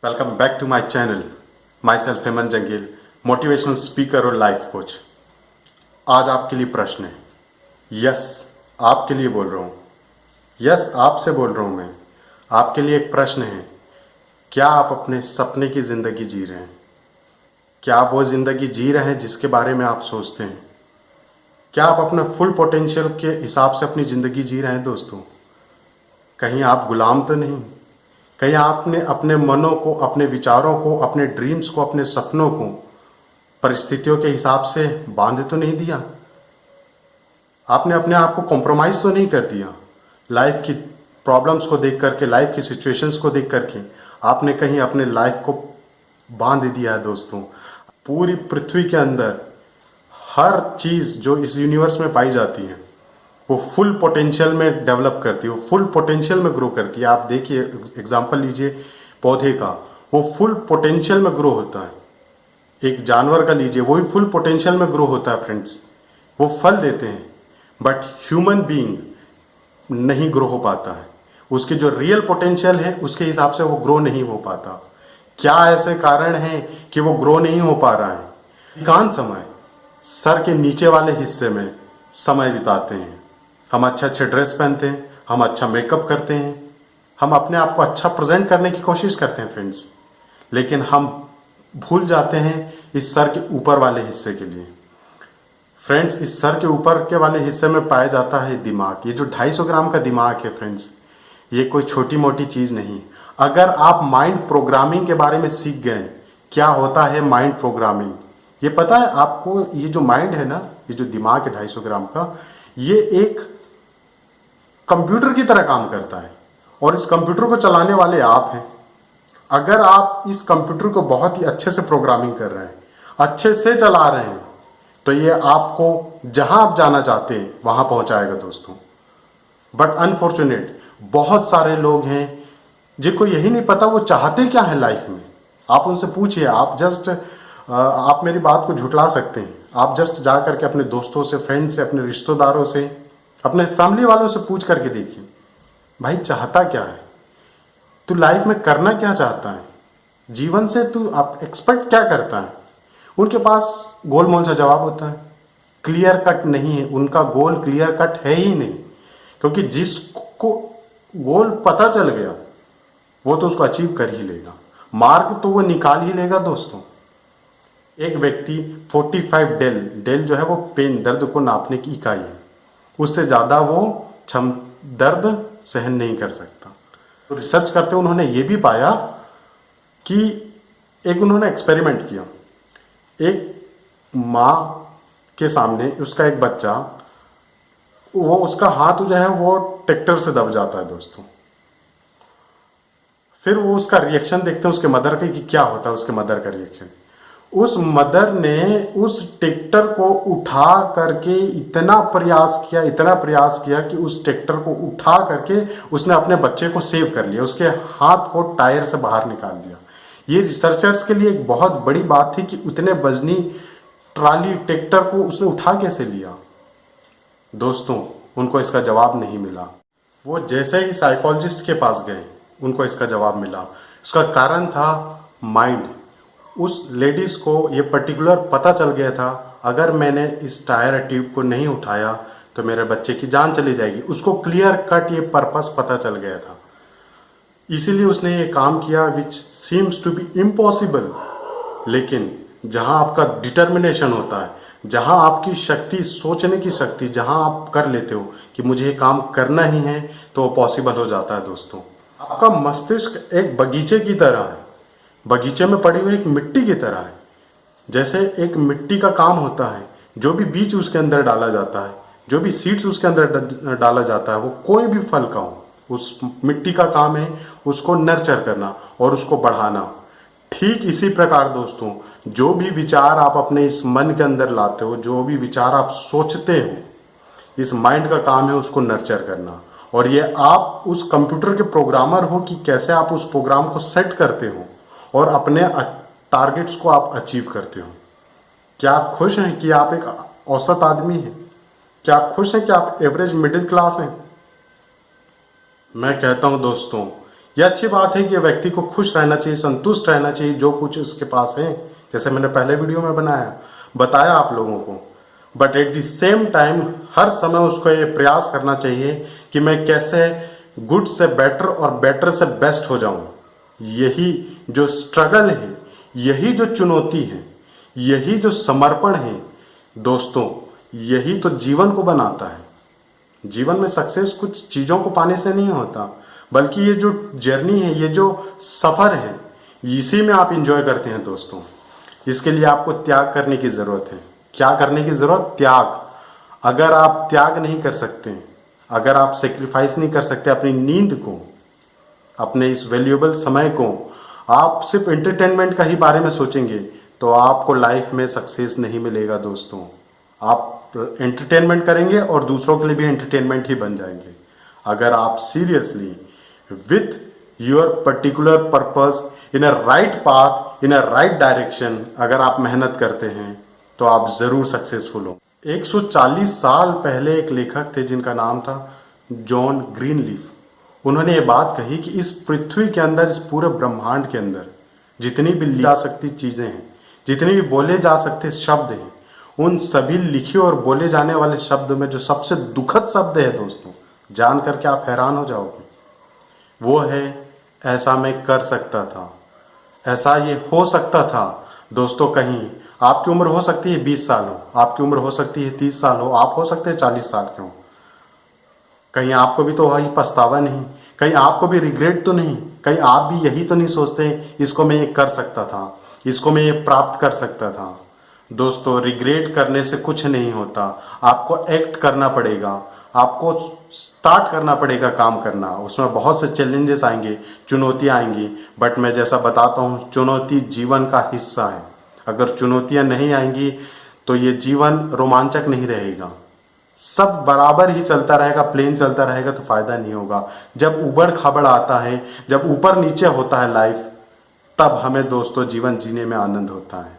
Welcome back to my channel. Myself Hemant Jangil, motivational speaker और life coach. आज आपके लिए प्रश्न है। यस, आपके लिए बोल रहा हूँ। यस, आपसे बोल रहा हूँ मैं। आपके लिए एक प्रश्न है। क्या आप अपने सपने की ज़िंदगी जी रहे हैं? क्या आप वो ज़िंदगी जी रहे हैं जिसके बारे में आप सोचते हैं? क्या आप अपने फुल पोटेंशियल के हिसाब से अपनी ज़िंदगी जी रहे हैं दोस्तों? कहीं आप गुलाम तो नहीं? कहीं आपने अपने मनों को, अपने विचारों को, अपने ड्रीम्स को, अपने सपनों को परिस्थितियों के हिसाब से बांध तो नहीं दिया? आपने अपने आप को कॉम्प्रोमाइज़ तो नहीं कर दिया? लाइफ की प्रॉब्लम्स को देख करके, लाइफ की सिचुएशंस को देख करके आपने कहीं अपने लाइफ को बांध दिया है दोस्तों? पूरी पृथ्वी के अंदर हर चीज़ जो इस यूनिवर्स में पाई जाती है वो फुल पोटेंशियल में डेवलप करती है, वो फुल पोटेंशियल में ग्रो करती है। आप देखिए, एग्जांपल लीजिए पौधे का, वो फुल पोटेंशियल में ग्रो होता है। एक जानवर का लीजिए, वो भी फुल पोटेंशियल में ग्रो होता है फ्रेंड्स, वो फल देते हैं। बट ह्यूमन बीइंग नहीं ग्रो हो पाता है। उसके जो रियल पोटेंशियल है उसके हिसाब से वो ग्रो नहीं हो पाता। क्या ऐसे कारण हैं कि वो ग्रो नहीं हो पा रहा है? अधिकांश समय सर के नीचे वाले हिस्से में समय बिताते हैं। हम अच्छे अच्छे ड्रेस पहनते हैं, हम अच्छा मेकअप करते हैं, हम अपने आप को अच्छा प्रेजेंट करने की कोशिश करते हैं फ्रेंड्स, लेकिन हम भूल जाते हैं इस सर के ऊपर वाले हिस्से के लिए। फ्रेंड्स, इस सर के ऊपर के वाले हिस्से में पाया जाता है दिमाग। ये जो 250 ग्राम का दिमाग है फ्रेंड्स, ये कोई छोटी मोटी चीज़ नहीं। अगर आप माइंड प्रोग्रामिंग के बारे में सीख गए, क्या होता है माइंड प्रोग्रामिंग, ये पता है आपको? ये जो माइंड है ना, ये जो दिमाग है 250 ग्राम का, ये एक कंप्यूटर की तरह काम करता है और इस कंप्यूटर को चलाने वाले आप हैं। अगर आप इस कंप्यूटर को बहुत ही अच्छे से प्रोग्रामिंग कर रहे हैं, अच्छे से चला रहे हैं, तो ये आपको जहां आप जाना चाहते हैं वहां पहुंचाएगा दोस्तों। बट अनफॉर्चुनेट बहुत सारे लोग हैं जिनको यही नहीं पता वो चाहते क्या है लाइफ में। आप उनसे पूछिए, आप मेरी बात को झुठला सकते हैं। आप जस्ट जा करके अपने दोस्तों से, फ्रेंड से, अपने रिश्तेदारों से, अपने फैमिली वालों से पूछ करके देखिए, भाई चाहता क्या है तू? लाइफ में करना क्या चाहता है? जीवन से तू आप एक्सपेक्ट क्या करता है? उनके पास गोलमोल सा जवाब होता है, क्लियर कट नहीं है। उनका गोल क्लियर कट है ही नहीं, क्योंकि जिसको गोल पता चल गया वो तो उसको अचीव कर ही लेगा, मार्ग तो वो निकाल ही लेगा दोस्तों। एक व्यक्ति 45 डेल, डेल जो है वो पेन, दर्द को नापने की इकाई है, उससे ज़्यादा वो दर्द सहन नहीं कर सकता। तो रिसर्च करते उन्होंने ये भी पाया कि एक उन्होंने एक्सपेरिमेंट किया। एक माँ के सामने उसका एक बच्चा, वो उसका हाथ जो है वो ट्रैक्टर से दब जाता है दोस्तों। फिर वो उसका रिएक्शन देखते हैं उसके मदर के कि क्या होता है उसके मदर का रिएक्शन। उस मदर ने उस ट्रैक्टर को उठा करके इतना प्रयास किया कि उस ट्रैक्टर को उठा करके उसने अपने बच्चे को सेव कर लिया, उसके हाथ को टायर से बाहर निकाल दिया। ये रिसर्चर्स के लिए एक बहुत बड़ी बात थी कि उतने वजनी ट्राली ट्रैक्टर को उसने उठा कैसे लिया। दोस्तों, उनको इसका जवाब नहीं मिला। वो जैसे ही साइकोलॉजिस्ट के पास गए, उनको इसका जवाब मिला। उसका कारण था माइंड। उस लेडीज को ये पर्टिकुलर पता चल गया था, अगर मैंने इस टायर ट्यूब को नहीं उठाया तो मेरे बच्चे की जान चली जाएगी। उसको क्लियर कट ये पर्पस पता चल गया था, इसीलिए उसने ये काम किया which seems to be impossible. लेकिन जहां आपका डिटर्मिनेशन होता है, जहां आपकी शक्ति, सोचने की शक्ति, जहां आप कर लेते हो कि मुझे ये काम करना ही है, तो वो पॉसिबल हो जाता है दोस्तों। आपका मस्तिष्क एक बगीचे की तरह है, बगीचे में पड़ी हुई एक मिट्टी की तरह है। जैसे एक मिट्टी का काम होता है, जो भी बीज उसके अंदर डाला जाता है, जो भी सीड्स उसके अंदर डाला जाता है, वो कोई भी फल का हो, उस मिट्टी का काम है उसको नर्चर करना और उसको बढ़ाना। ठीक इसी प्रकार दोस्तों, जो भी विचार आप अपने इस मन के अंदर लाते हो, जो भी विचार आप सोचते हो, इस माइंड का काम है उसको नर्चर करना। और ये आप उस कंप्यूटर के प्रोग्रामर हो कि कैसे आप उस प्रोग्राम को सेट करते हो और अपने टारगेट्स को आप अचीव करते हो। क्या आप खुश हैं कि आप एक औसत आदमी हैं? क्या आप खुश हैं कि आप एवरेज मिडिल क्लास हैं? मैं कहता हूं दोस्तों, यह अच्छी बात है कि व्यक्ति को खुश रहना चाहिए, संतुष्ट रहना चाहिए जो कुछ उसके पास है, जैसे मैंने पहले वीडियो में बताया आप लोगों को। But at the same time हर समय उसको ये प्रयास करना चाहिए कि मैं कैसे गुड से बेटर और बेटर से बेस्ट हो जाऊं। यही जो स्ट्रगल है, यही जो चुनौती है, यही जो समर्पण है दोस्तों, यही तो जीवन को बनाता है। जीवन में सक्सेस कुछ चीज़ों को पाने से नहीं होता, बल्कि ये जो जर्नी है, ये जो सफ़र है, इसी में आप इंजॉय करते हैं दोस्तों। इसके लिए आपको त्याग करने की ज़रूरत है। क्या करने की ज़रूरत? त्याग। अगर आप त्याग नहीं कर सकते, अगर आप सेक्रीफाइस नहीं कर सकते अपनी नींद को, अपने इस वैल्यूएबल समय को, आप सिर्फ एंटरटेनमेंट का ही बारे में सोचेंगे, तो आपको लाइफ में सक्सेस नहीं मिलेगा दोस्तों। आप एंटरटेनमेंट करेंगे और दूसरों के लिए भी एंटरटेनमेंट ही बन जाएंगे। अगर आप seriously with your particular purpose in a right path, in a right direction, अगर आप मेहनत करते हैं तो आप जरूर सक्सेसफुल हो। 140 साल पहले एक लेखक थे जिनका नाम था जॉन ग्रीनलीफ। उन्होंने ये बात कही कि इस पृथ्वी के अंदर, इस पूरे ब्रह्मांड के अंदर जितनी भी लिखी जा सकती चीजें हैं, जितने भी बोले जा सकते शब्द हैं, उन सभी लिखे और बोले जाने वाले शब्द में जो सबसे दुखद शब्द है दोस्तों, जान करके आप हैरान हो जाओगे, वो है ऐसा मैं कर सकता था, ऐसा ये हो सकता था। दोस्तों, कहीं आपकी उम्र हो सकती है 20 साल हो, आपकी उम्र हो सकती है 30 साल हो, आप हो सकते हैं 40 साल के हो। कहीं आपको भी तो वही पछतावा नहीं, कहीं आपको भी रिग्रेट तो नहीं, कहीं आप भी यही तो नहीं सोचते इसको मैं ये कर सकता था, इसको मैं ये प्राप्त कर सकता था। दोस्तों, रिग्रेट करने से कुछ नहीं होता, आपको एक्ट करना पड़ेगा, आपको स्टार्ट करना पड़ेगा काम करना। उसमें बहुत से चैलेंजेस आएंगे, चुनौतियां आएंगी, बट मैं जैसा बताता हूँ, चुनौती जीवन का हिस्सा है। अगर चुनौतियां नहीं आएंगी तो ये जीवन रोमांचक नहीं रहेगा। सब बराबर ही चलता रहेगा, प्लेन चलता रहेगा तो फायदा नहीं होगा। जब उबड़ खाबड़ आता है, जब ऊपर नीचे होता है लाइफ, तब हमें दोस्तों जीवन जीने में आनंद होता है।